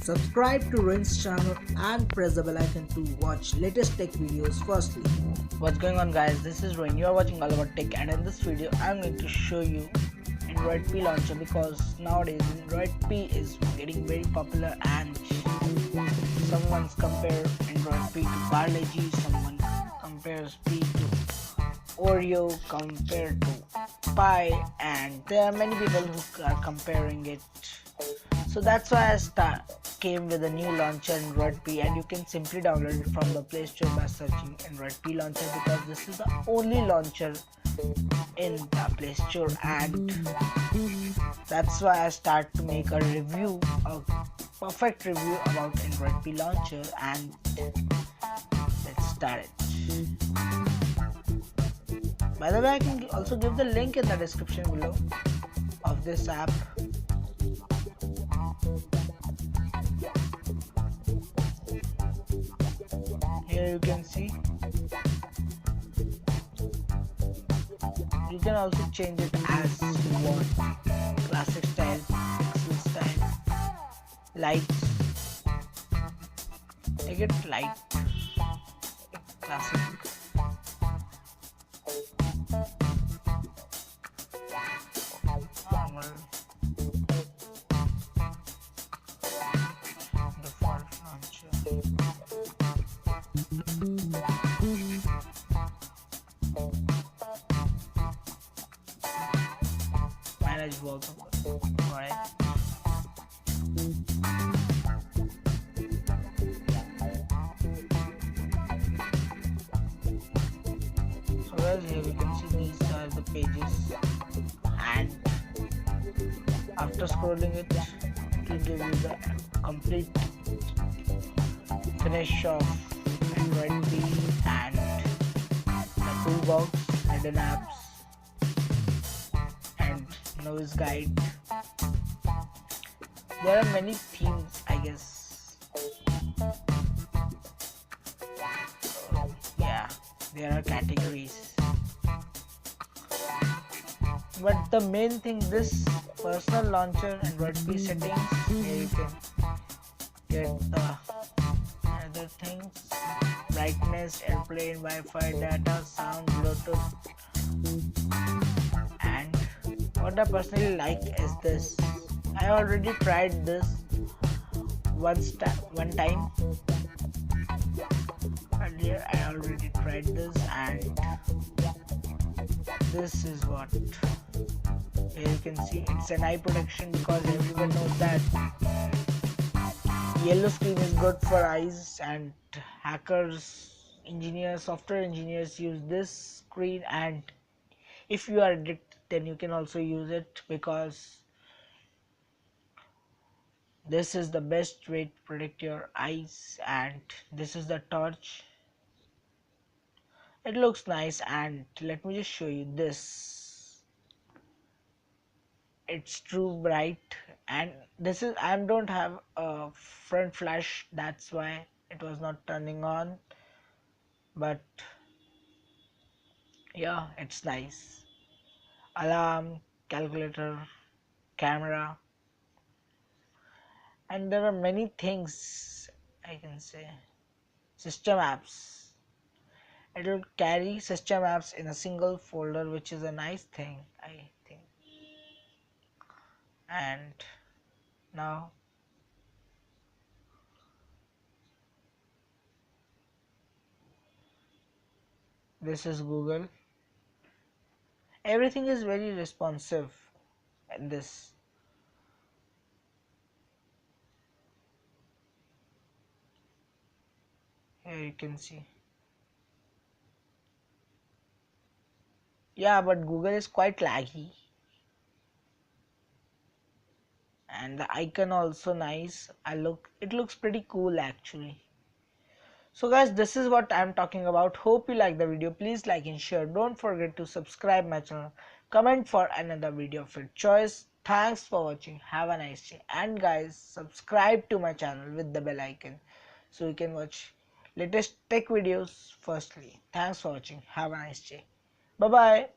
Subscribe to Rin's channel and press the bell icon to watch latest tech videos firstly. What's going on, guys? This is Rin. You are watching All About Tech, and in this video I'm going to show you Android P launcher, because nowadays Android P is getting very popular and someone's compare Android P to Parle G, someone compares P to Oreo compared to Pi, and there are many people who are comparing it. So that's why I came with a new launcher, Android P, and you can simply download it from the Play Store by searching Android P launcher, because this is the only launcher in the Play Store, and that's why I start to make a review, a perfect review about Android P launcher, and let's start it. By the way, I can also give the link in the description below of this app. Here you can see. You can also change it as you want. Classic style, pixel style, lights. Take it light, classic. Normal. Default launcher. Manage wallpaper. Alright. So guys, here we can see these are the pages, and after scrolling it will give you the complete finish of Android P and the toolbox, hidden apps, and noise guide. There are many themes, I guess. Yeah, there are categories. But the main thing, this personal launcher Android P settings, here you can get the other things: brightness, airplane, Wi-Fi, data, sound, Bluetooth. And what I personally like is this. I already tried this one time earlier. I already tried this, and this is what. Here you can see it's an eye protection, because everyone knows that yellow screen is good for eyes, and hackers, engineers, software engineers use this screen, and if you are addicted then you can also use it, because this is the best way to protect your eyes. And this is the torch. It looks nice, and let me just show you this. It's too bright, and this is, I don't have a front flash, that's why it was not turning on, but yeah, it's nice. Alarm, calculator, camera, and there are many things I can say. System apps. It will carry system apps in a single folder, which is a nice thing, I think. And now this is Google. Everything is very responsive in this. Here you can see. Yeah, but Google is quite laggy, and the icon also nice. It looks pretty cool actually. So guys, this is what I'm talking about. Hope you like the video. Please like and share. Don't forget to subscribe my channel. Comment for another video of your choice. Thanks for watching. Have a nice day. And guys, subscribe to my channel with the bell icon so you can watch latest tech videos firstly. Thanks for watching. Have a nice day. Bye bye.